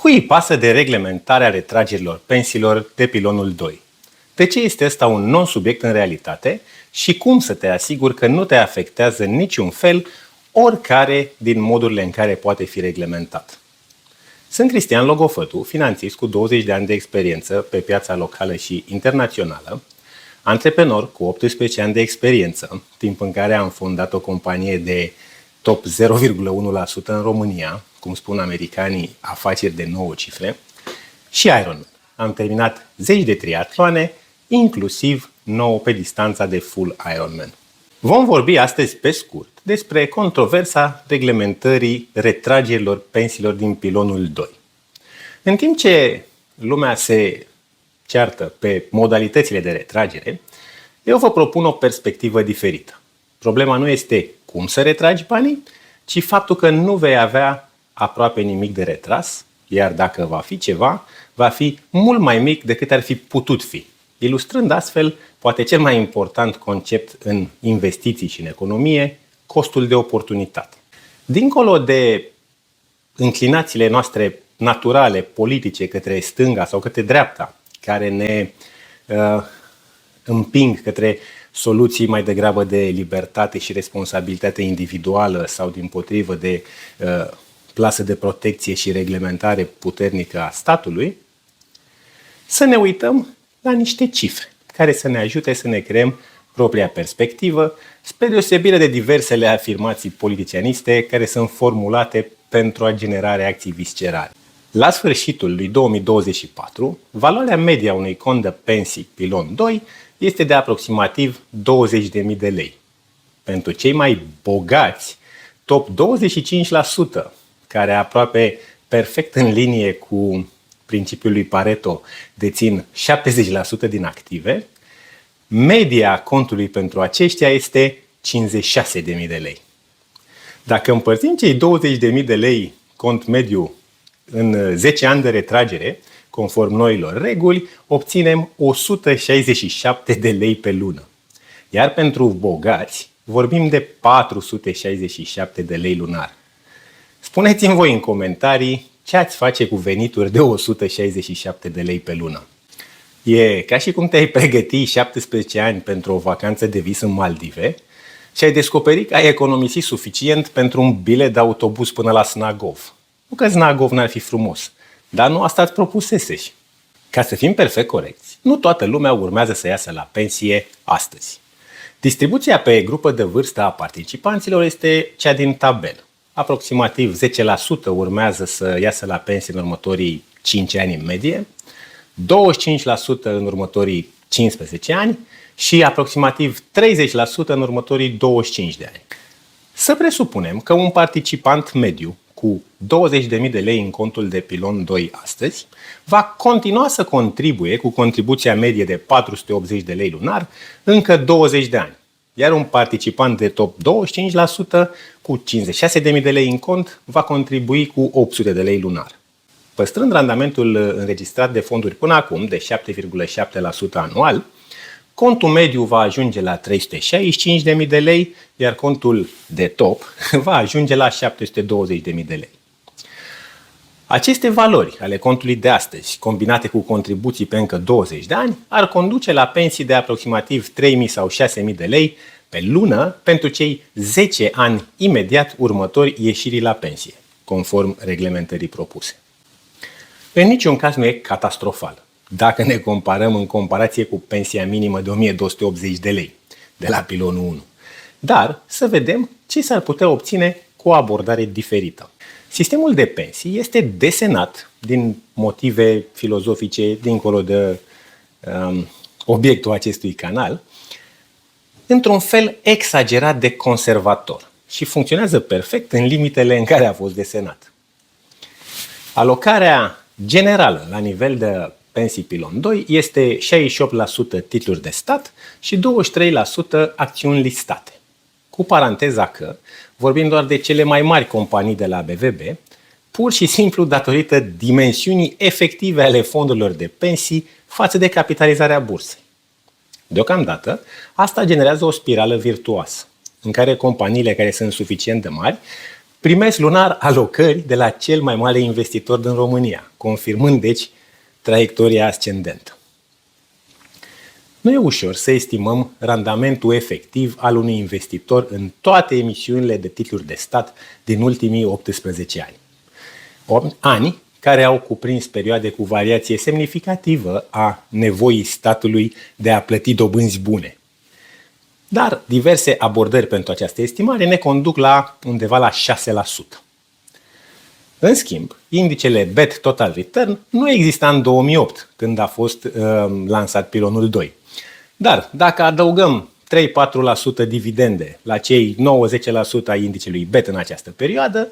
Cui îi pasă de reglementarea retragerilor pensiilor de pilonul 2? De ce este ăsta un non-subiect în realitate și cum să te asiguri că nu te afectează în niciun fel oricare din modurile în care poate fi reglementat? Sunt Cristian Logofătu, finanțist cu 20 de ani de experiență pe piața locală și internațională, antreprenor cu 18 ani de experiență, timp în care am fondat o companie de top 0,1% în România, cum spun americanii, afaceri de 9 cifre, și Ironman. Am terminat 10 de triatloane, inclusiv 9 pe distanța de full Ironman. Vom vorbi astăzi pe scurt despre controversa reglementării retragerilor pensiilor din pilonul 2. În timp ce lumea se ceartă pe modalitățile de retragere, eu vă propun o perspectivă diferită. Problema nu este cum să retragi banii, ci faptul că nu vei avea aproape nimic de retras, iar dacă va fi ceva, va fi mult mai mic decât ar fi putut fi, ilustrând astfel poate cel mai important concept în investiții și în economie, costul de oportunitate. Dincolo de înclinațiile noastre naturale, politice, către stânga sau către dreapta, care ne împing către soluții mai degrabă de libertate și responsabilitate individuală sau dimpotrivă de plasă de protecție și reglementare puternică a statului, să ne uităm la niște cifre care să ne ajute să ne creăm propria perspectivă, spre deosebire de diversele afirmații politicianiste care sunt formulate pentru a genera reacții viscerale. La sfârșitul lui 2024, valoarea medie a unui cont de pensii pilon 2 este de aproximativ 20.000 de lei. Pentru cei mai bogați, top 25%, care aproape perfect în linie cu principiul lui Pareto dețin 70% din active, media contului pentru aceștia este 56.000 de lei. Dacă împărțim cei 20.000 de lei cont mediu în 10 ani de retragere, conform noilor reguli, obținem 167 de lei pe lună. Iar pentru bogați, vorbim de 467 de lei lunar. Spuneți-mi voi în comentarii ce ați face cu venituri de 167 de lei pe lună. E ca și cum te-ai pregăti 17 ani pentru o vacanță de vis în Maldive și ai descoperit că ai economisit suficient pentru un bilet de autobuz până la Snagov. Nu că Snagov n-ar fi frumos, dar nu asta îți propusesești. Ca să fim perfect corecți, nu toată lumea urmează să iasă la pensie astăzi. Distribuția pe grupă de vârstă a participanților este cea din tabel. Aproximativ 10% urmează să iasă la pensie în următorii 5 ani în medie, 25% în următorii 15 ani și aproximativ 30% în următorii 25 de ani. Să presupunem că un participant mediu cu 20.000 de lei în contul de pilon 2 astăzi va continua să contribuie cu contribuția medie de 480 de lei lunar încă 20 de ani. Iar un participant de top 25% cu 56.000 de lei în cont va contribui cu 800 de lei lunar. Păstrând randamentul înregistrat de fonduri până acum de 7,7% anual, contul mediu va ajunge la 365.000 de lei, iar contul de top va ajunge la 720.000 de lei. Aceste valori ale contului de astăzi, combinate cu contribuții pe încă 20 de ani, ar conduce la pensii de aproximativ 3.000 sau 6.000 de lei pe lună pentru cei 10 ani imediat următori ieșirii la pensie, conform reglementării propuse. În niciun caz nu e catastrofal, dacă ne comparăm în comparație cu pensia minimă de 1.280 de lei de la pilonul 1. Dar să vedem ce s-ar putea obține cu o abordare diferită. Sistemul de pensii este desenat din motive filozofice dincolo de obiectul acestui canal, într-un fel exagerat de conservator și funcționează perfect în limitele în care a fost desenat. Alocarea generală la nivel de pensii pilon 2 este 68% titluri de stat și 23% acțiuni listate. Cu paranteza că vorbim doar de cele mai mari companii de la BVB, pur și simplu datorită dimensiunii efective ale fondurilor de pensii față de capitalizarea bursei. Deocamdată, asta generează o spirală virtuoasă, în care companiile care sunt suficient de mari primesc lunar alocări de la cel mai mare investitor din România, confirmând, deci, traiectoria ascendentă. Nu e ușor să estimăm randamentul efectiv al unui investitor în toate emisiunile de titluri de stat din ultimii 18 ani. Ani care au cuprins perioade cu variație semnificativă a nevoii statului de a plăti dobânzi bune. Dar diverse abordări pentru această estimare ne conduc la undeva la 6%. În schimb, indicele BET Total Return nu exista în 2008, când a fost lansat pilonul 2. Dar dacă adăugăm 3-4% dividende la cei 9-10% a indicelui BET în această perioadă,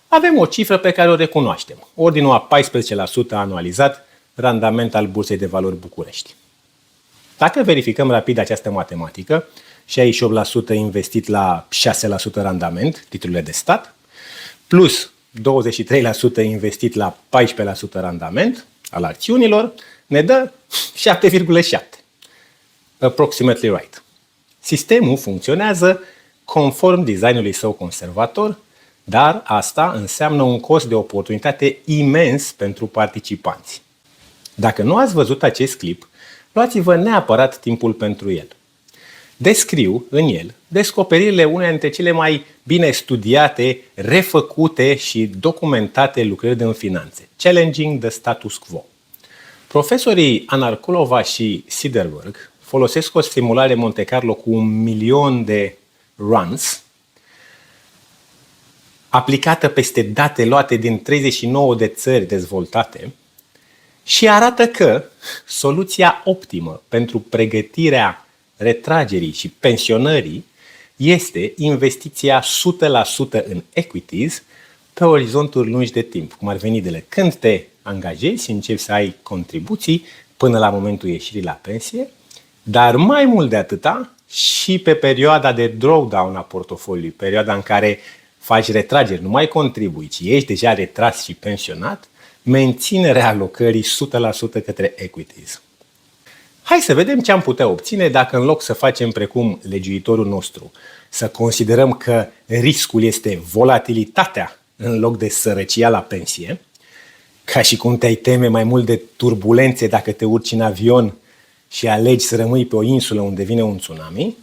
avem o cifră pe care o recunoaștem, ordinul a 14% anualizat randament al Bursei de Valori București. Dacă verificăm rapid această matematică, 68% investit la 6% randament, titlurile de stat, plus 23% investit la 14% randament al acțiunilor, ne dă 7,7%. Approximately right. Sistemul funcționează conform designului său conservator, dar asta înseamnă un cost de oportunitate imens pentru participanți. Dacă nu ați văzut acest clip, luați-vă neapărat timpul pentru el. Descriu în el descoperirile unei dintre cele mai bine studiate, refăcute și documentate lucrări din finanțe, Challenging the Status Quo. Profesorii Anarkulova și Siderberg folosesc o simulare Monte Carlo cu 1.000.000 de runs, aplicată peste date luate din 39 de țări dezvoltate și arată că soluția optimă pentru pregătirea retragerii și pensionării este investiția 100% în equities pe orizonturi lungi de timp, cum ar veni de la când te angajezi și începi să ai contribuții până la momentul ieșirii la pensie, dar mai mult de atâta și pe perioada de drawdown a portofoliului, perioada în care faci retrageri, nu mai contribui, ci ești deja retras și pensionat, menținerea alocării 100% către equities. Hai să vedem ce am putea obține dacă în loc să facem precum legiuitorul nostru, să considerăm că riscul este volatilitatea în loc de sărăcia la pensie, ca și cum te-ai teme mai mult de turbulențe dacă te urci în avion și alegi să rămâi pe o insulă unde vine un tsunami,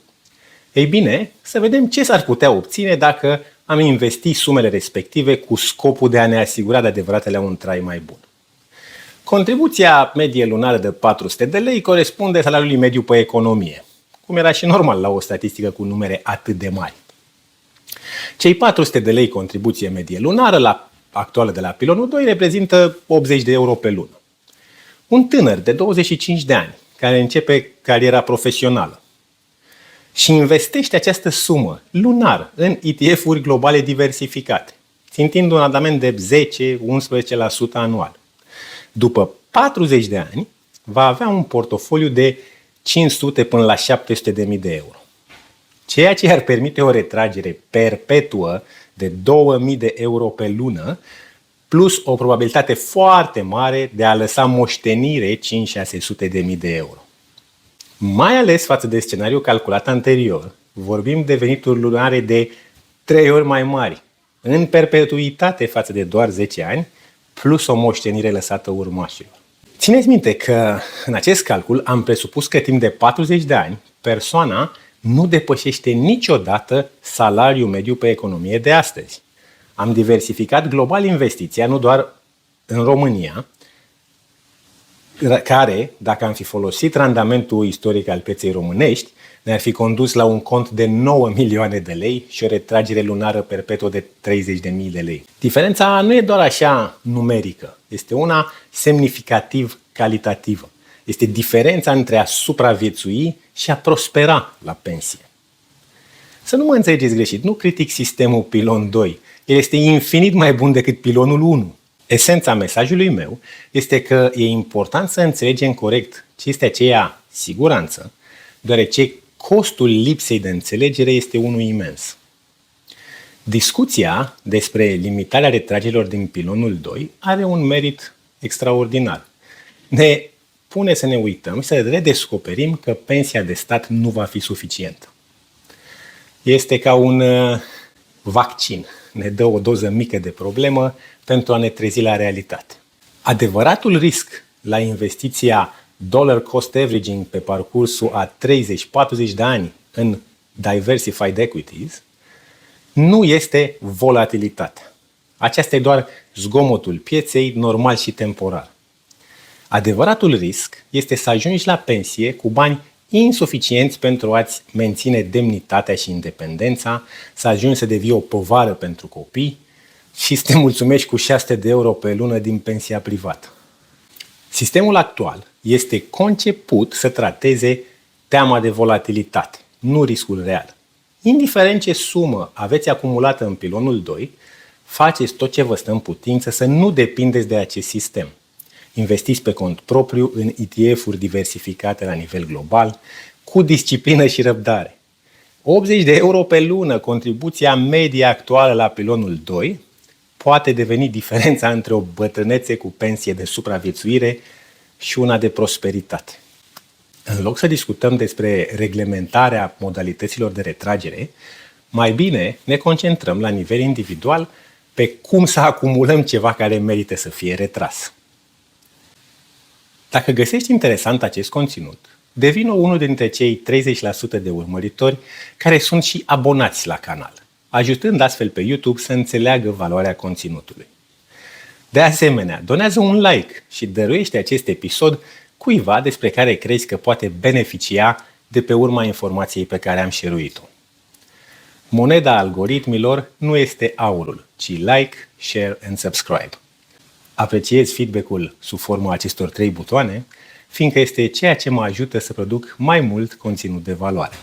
ei bine, să vedem ce s-ar putea obține dacă am investi sumele respective cu scopul de a ne asigura de adevăratele un trai mai bun. Contribuția medie lunară de 400 de lei corespunde salariului mediu pe economie, cum era și normal la o statistică cu numere atât de mari. Cei 400 de lei contribuție medie lunară la actuală de la pilonul 2 reprezintă 80 de euro pe lună. Un tânăr de 25 de ani care începe cariera profesională și investește această sumă lunar în ETF-uri globale diversificate, țintind un randament de 10-11% anual. După 40 de ani, va avea un portofoliu de 500 până la 700.000 de euro. Ceea ce ar permite o retragere perpetuă de 2000 de euro pe lună, plus o probabilitate foarte mare de a lăsa moștenire 5-600.000 de euro. Mai ales față de scenariul calculat anterior, vorbim de venituri lunare de 3 ori mai mari, în perpetuitate față de doar 10 ani, plus o moștenire lăsată urmașilor. Țineți minte că în acest calcul am presupus că timp de 40 de ani persoana nu depășește niciodată salariul mediu pe economie de astăzi. Am diversificat global investiția, nu doar în România, care, dacă am fi folosit randamentul istoric al pieței românești, ne-ar fi condus la un cont de 9 milioane de lei și o retragere lunară perpetuă de 30.000 de lei. Diferența nu e doar așa numerică, este una semnificativ calitativă. Este diferența între a supraviețui și a prospera la pensie. Să nu mă înțelegeți greșit, nu critic sistemul pilon 2. El este infinit mai bun decât pilonul 1. Esența mesajului meu este că e important să înțelegem corect ce este aceea siguranță, deoarece costul lipsei de înțelegere este unul imens. Discuția despre limitarea retragerilor din pilonul 2 are un merit extraordinar. Ne pune să ne uităm și să redescoperim că pensia de stat nu va fi suficientă. Este ca un vaccin. ne dă o doză mică de problemă pentru a ne trezi la realitate. Adevăratul risc la investiția dollar cost averaging pe parcursul a 30-40 de ani în diversified equities nu este volatilitatea. Aceasta e doar zgomotul pieței normal și temporar. Adevăratul risc este să ajungi la pensie cu bani insuficienți pentru a-ți menține demnitatea și independența, să ajungi să devii o povară pentru copii și să te mulțumești cu 600 de euro pe lună din pensia privată. Sistemul actual este conceput să trateze teama de volatilitate, nu riscul real. Indiferent ce sumă aveți acumulată în pilonul 2, faceți tot ce vă stă în putință să nu depindeți de acest sistem. Investiți pe cont propriu în ETF-uri diversificate la nivel global, cu disciplină și răbdare. 80 de euro pe lună, contribuția medie actuală la pilonul 2, poate deveni diferența între o bătrânețe cu pensie de supraviețuire și una de prosperitate. În loc să discutăm despre reglementarea modalităților de retragere, mai bine ne concentrăm la nivel individual pe cum să acumulăm ceva care merită să fie retras. Dacă găsești interesant acest conținut, devină unul dintre cei 30% de urmăritori care sunt și abonați la canal, ajutând astfel pe YouTube să înțeleagă valoarea conținutului. De asemenea, donează un like și dăruiește acest episod cuiva despre care crezi că poate beneficia de pe urma informației pe care am share-uit-o. Moneda algoritmilor nu este aurul, ci like, share and subscribe. Apreciez feedback-ul sub forma acestor 3 butoane, fiindcă este ceea ce mă ajută să produc mai mult conținut de valoare.